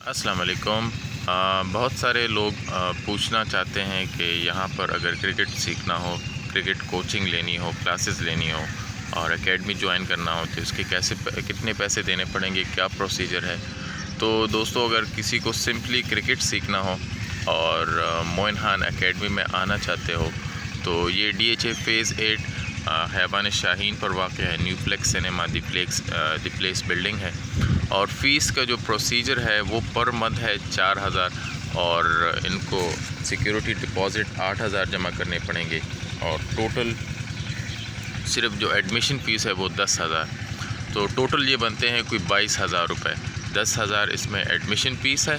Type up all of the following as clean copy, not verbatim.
अस्सलाम वालेकुम। बहुत सारे लोग पूछना चाहते हैं कि यहाँ पर अगर क्रिकेट सीखना हो, क्रिकेट कोचिंग लेनी हो, क्लासेस लेनी हो और एकेडमी ज्वाइन करना हो तो इसके कितने पैसे देने पड़ेंगे, क्या प्रोसीजर है। तो दोस्तों, अगर किसी को सिंपली क्रिकेट सीखना हो और मोइन खान एकेडमी में आना चाहते हो तो ये DHA फ़ेज़ 8 हैवान शाहीन पर वाक़ है। New flex cinema the place building है और फ़ीस का जो प्रोसीजर है वो पर मंथ है 4000 और इनको सिक्योरिटी डिपॉज़िट 8000 जमा करने पड़ेंगे और टोटल सिर्फ जो एडमिशन फ़ीस है वो 10,000। तो टोटल ये बनते हैं कोई 22,000 रुपये। 10,000 इसमें एडमिशन फ़ीस है,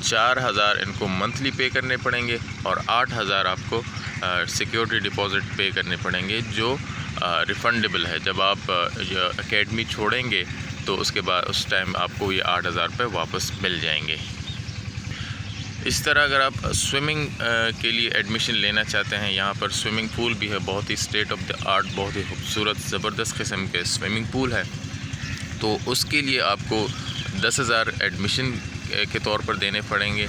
4,000 इनको मंथली पे करने पड़ेंगे और 8,000 आपको सिक्योरिटी डिपॉज़िट पे करने पड़ेंगे जो रिफ़ंडेबल है। जब आप एकेडमी छोड़ेंगे तो उसके बाद उस टाइम आपको ये 8,000 रुपये वापस मिल जाएंगे। इस तरह अगर आप स्विमिंग के लिए एडमिशन लेना चाहते हैं, यहाँ पर स्विमिंग पूल भी है, बहुत ही स्टेट ऑफ द आर्ट, बहुत ही खूबसूरत ज़बरदस्त किस्म के स्विमिंग पूल है। तो उसके लिए आपको 10,000 एडमिशन के तौर पर देने पड़ेंगे,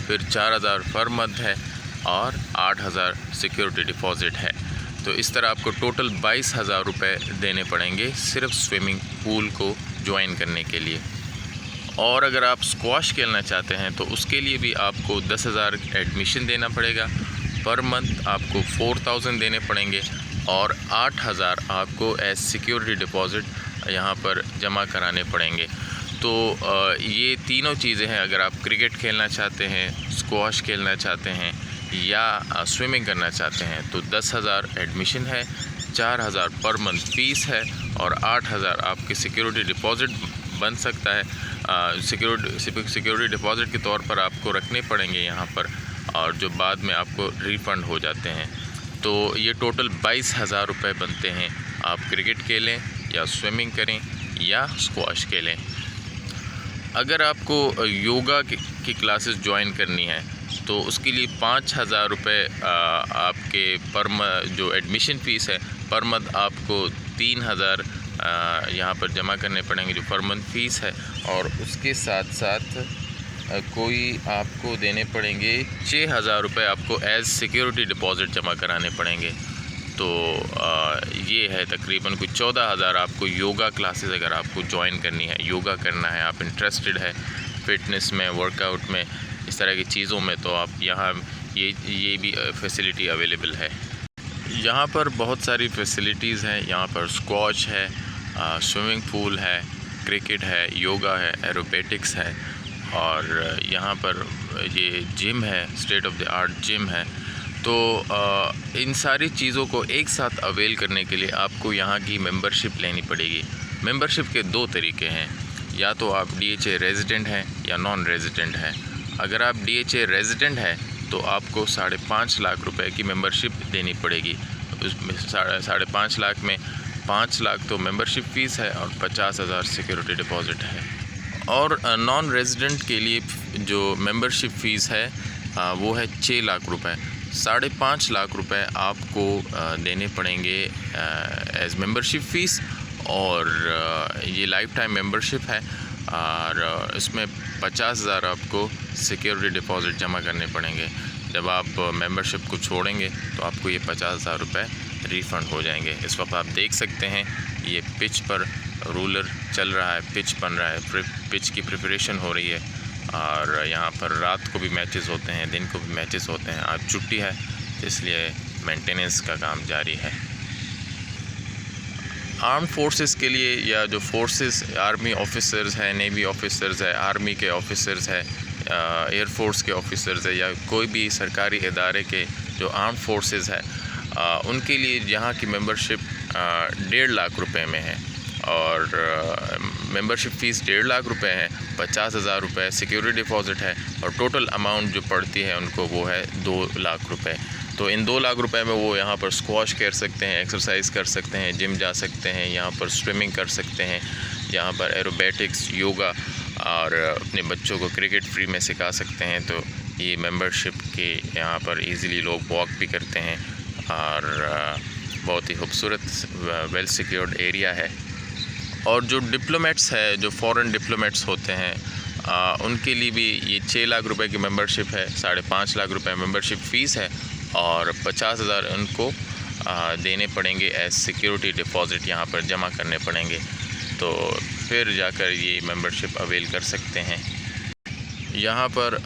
फिर 4,000 पर मंथ है और 8,000 सिक्योरिटी डिपॉज़िट है। तो इस तरह आपको टोटल 22,000 रुपये देने पड़ेंगे सिर्फ स्विमिंग पूल को ज्वाइन करने के लिए। और अगर आप स्क्वाश खेलना चाहते हैं तो उसके लिए भी आपको 10,000 एडमिशन देना पड़ेगा, पर मंथ आपको 4,000 देने पड़ेंगे और 8,000 आपको एज सिक्योरिटी डिपॉज़िट यहाँ पर जमा कराने पड़ेंगे। तो ये तीनों चीज़ें हैं। अगर आप क्रिकेट खेलना चाहते हैं, स्क्वाश खेलना चाहते हैं या स्विमिंग करना चाहते हैं तो 10,000 एडमिशन है, 4,000 पर मंथ फ़ीस है और 8,000 आपके सिक्योरिटी डिपॉज़िट बन सकता है। सिक्योरिटी डिपॉज़िट के तौर पर आपको रखने पड़ेंगे यहाँ पर और जो बाद में आपको रिफ़ंड हो जाते हैं। तो ये टोटल 22,000 रुपये बनते हैं। आप क्रिकेट खेलें या स्विमिंग करें या स्क्वाश खेलें। अगर आपको योगा की क्लासेस ज्वाइन करनी है तो उसके लिए 5,000 रुपये आपके जो एडमिशन फ़ीस है पर मंथ आपको 3,000 यहाँ पर जमा करने पड़ेंगे जो पर मंथ फ़ीस है और उसके साथ साथ कोई आपको देने पड़ेंगे 6,000 रुपये आपको एज़ सिक्योरिटी डिपॉज़िट जमा कराने पड़ेंगे। तो ये है तकरीबन कोई 14,000 आपको योगा क्लासेस अगर आपको ज्वाइन करनी है, योगा करना है, आप इंटरेस्टेड है फ़िटनेस में, वर्कआउट में, इस तरह की चीज़ों में, तो आप यहाँ ये भी फैसिलिटी अवेलेबल है। यहाँ पर बहुत सारी फैसिलिटीज़ हैं। यहाँ पर स्क्वॉश है, स्विमिंग पूल है, क्रिकेट है, योगा है, एरोबेटिक्स है और यहाँ पर ये जिम है, state of the art gym है। तो इन सारी चीज़ों को एक साथ अवेल करने के लिए आपको यहाँ की मेंबरशिप लेनी पड़ेगी। मेंबरशिप के दो तरीके हैं, या तो आप DHA रेजिडेंट हैं या नॉन रेजिडेंट हैं। अगर आप DHA रेजिडेंट हैं तो आपको 5.5 लाख रुपए की मेंबरशिप देनी पड़ेगी। उसमें 5.5 लाख में 5 लाख तो मेंबरशिप फ़ीस है और 50,000 सिक्योरिटी डिपॉज़िट है। और नॉन रेजिडेंट के लिए जो मेंबरशिप फ़ीस है वो है 6 लाख रुपए। 5.5 लाख रुपए आपको देने पड़ेंगे एज़ मेंबरशिप फ़ीस और ये लाइफ टाइम मेंबरशिप है और इसमें 50,000 आपको सिक्योरिटी डिपॉज़िट जमा करने पड़ेंगे। जब आप मेंबरशिप को छोड़ेंगे तो आपको ये 50,000 रुपये रिफ़ंड हो जाएंगे। इस वक्त आप देख सकते हैं ये पिच पर रूलर चल रहा है, पिच बन रहा है, पिच की प्रिपरेशन हो रही है और यहाँ पर रात को भी मैचेस होते हैं, दिन को भी मैचेस होते हैं। आज छुट्टी है इसलिए मेंटेनेंस का काम जारी है। आर्म फोर्सेस के लिए या जो फोर्सेस, आर्मी ऑफिसर्स हैं, नेवी ऑफिसर्स है, आर्मी के ऑफिसर्स है, एयरफोर्स के ऑफिसर्स है या कोई भी सरकारी इदारे के जो आर्म फोर्सेस है उनके लिए यहाँ की मेंबरशिप 1.5 लाख रुपए में है और मेंबरशिप फ़ीस 1.5 लाख रुपए है, 50,000 रुपये सिक्योरिटी डिपॉज़िट है और टोटल अमाउंट जो पड़ती है उनको वो है 2 लाख रुपए। तो इन 2 लाख रुपए में वो यहाँ पर स्क्वॉश कर सकते हैं, एक्सरसाइज कर सकते हैं, जिम जा सकते हैं, यहाँ पर स्विमिंग कर सकते हैं, यहाँ पर एरोबेटिक्स, योगा और अपने बच्चों को क्रिकेट फ्री में सिखा सकते हैं। तो ये मेंबरशिप के यहाँ पर इजीली लोग वॉक भी करते हैं और बहुत ही खूबसूरत वेल सिक्योर्ड एरिया है। और जो डिप्लोमेट्स है, जो फ़ॉरेन डिप्लोमेट्स होते हैं उनके लिए भी ये 6 लाख रुपए की मेंबरशिप है, 5.5 लाख रुपए मेंबरशिप फ़ीस है और 50,000 उनको देने पड़ेंगे एज सिक्योरिटी डिपॉज़िट, यहाँ पर जमा करने पड़ेंगे, तो फिर जाकर ये मेंबरशिप अवेल कर सकते हैं। यहाँ पर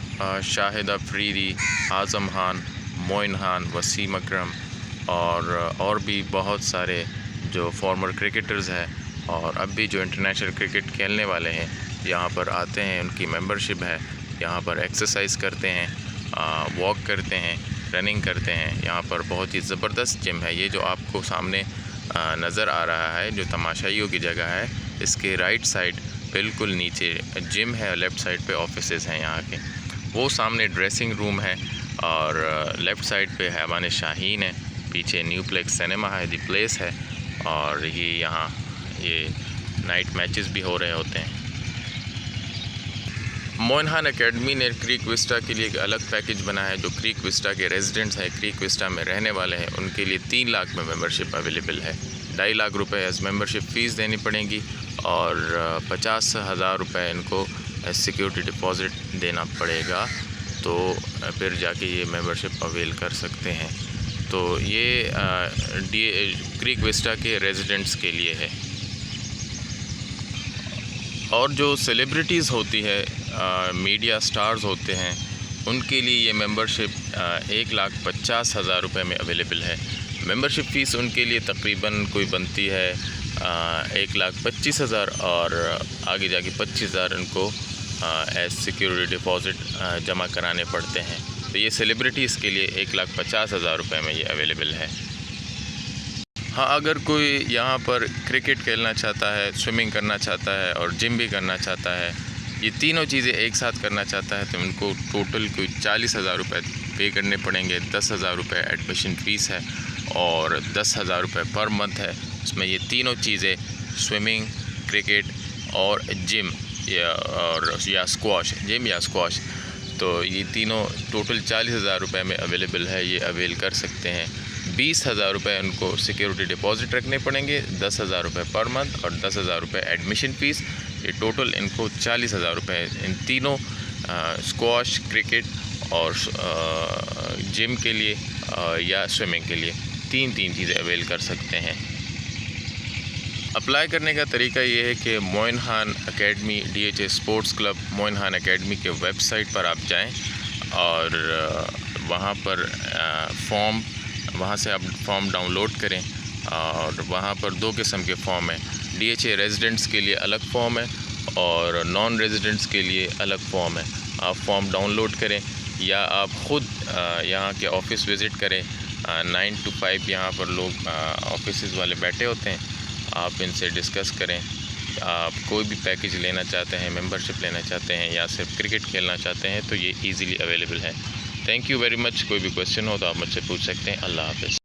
शाहिद अफरीदी, आज़म खान, मोइन खान, वसीम अकरम और भी बहुत सारे जो फॉर्मर क्रिकेटर्स हैं और अब भी जो इंटरनेशनल क्रिकेट खेलने वाले हैं यहाँ पर आते हैं। उनकी मेंबरशिप है, यहाँ पर एक्सरसाइज करते हैं, वॉक करते हैं, रनिंग करते हैं। यहाँ पर बहुत ही ज़बरदस्त जिम है। ये जो आपको सामने नज़र आ रहा है जो तमाशाइयों की जगह है, इसके राइट साइड बिल्कुल नीचे जिम है, लेफ़्ट साइड पे ऑफिसेज़ हैं यहाँ के। वो सामने ड्रेसिंग रूम है और लेफ़्ट साइड पे हैवान शाहीन है, पीछे न्यूप्लेक्स सिनेमा है, दी प्लेस है और ये यहाँ ये नाइट मैचेस भी हो रहे होते हैं। मोइन खान एकेडमी ने क्रीक विस्टा के लिए एक अलग पैकेज बनाया है। जो क्रीक विस्टा के रेजिडेंट्स हैं, क्रीक विस्टा में रहने वाले हैं, उनके लिए 3 लाख में मेंबरशिप अवेलेबल है। 2.5 लाख रुपए एज मेंबरशिप फ़ीस देनी पड़ेगी और 50,000 रुपये इनको सिक्योरिटी डिपॉज़िट देना पड़ेगा, तो फिर जाके ये मेंबरशिप अवेल कर सकते हैं। तो ये क्रीक विस्टा के रेजिडेंट्स के लिए है। और जो सेलिब्रिटीज़ होती है, मीडिया स्टार्स होते हैं, उनके लिए ये मेंबरशिप 1,50,000 रुपये में अवेलेबल है। मेंबरशिप फ़ीस उनके लिए तकरीबन कोई बनती है 1,25,000 और आगे जाके 25,000 उनको एज सिक्योरिटी डिपॉज़िट जमा कराने पड़ते हैं। तो ये सेलिब्रिटीज़ के लिए 1,50,000 रुपये में ये अवेलेबल है। हाँ, अगर कोई यहाँ पर क्रिकेट खेलना चाहता है, स्विमिंग करना चाहता है और जिम भी करना चाहता है, ये तीनों चीज़ें एक साथ करना चाहता है, तो उनको टोटल कोई 40,000 रुपये पे करने पड़ेंगे। 10,000 रुपये एडमिशन फ़ीस है और 10,000 रुपये पर मंथ है। उसमें ये तीनों चीज़ें स्विमिंग, क्रिकेट और जिम या स्क्वाश, जिम या स्क्वाश, तो ये तीनों टोटल 40,000 रुपये में अवेलेबल है। ये अवेल कर सकते हैं। 20,000 रुपये उनको सिक्योरिटी डिपॉज़िट रखने पड़ेंगे, 10,000 रुपये पर मंथ और 10,000 रुपये एडमिशन फ़ीस। ये टोटल इनको 40,000 रुपये इन तीनों स्क्वाश, क्रिकेट और जिम के लिए या स्विमिंग के लिए तीन चीज़ें अवेल कर सकते हैं। अप्लाई करने का तरीका ये है कि Moin Khan academy DHA sports club Moin Khan academy के वेबसाइट पर आप जाएं और वहाँ पर वहाँ से आप फॉर्म डाउनलोड करें और वहाँ पर 2 किस्म के फ़ॉर्म हैं। DHA रेजिडेंट्स के लिए अलग फ़ॉर्म है और नॉन रेजिडेंट्स के लिए अलग फ़ॉर्म है। आप फॉर्म डाउनलोड करें या आप ख़ुद यहाँ के ऑफ़िस विज़िट करें। 9 to 5 यहाँ पर लोग ऑफिस वाले बैठे होते हैं। आप इनसे डिस्कस करें। आप कोई भी पैकेज लेना चाहते हैं, मेंबरशिप लेना चाहते हैं या सिर्फ क्रिकेट खेलना चाहते हैं, तो ये ईज़िली अवेलेबल है। Thank you very much. कोई भी क्वेश्चन हो तो आप मुझसे पूछ सकते हैं। अल्लाह हाफ़िज़।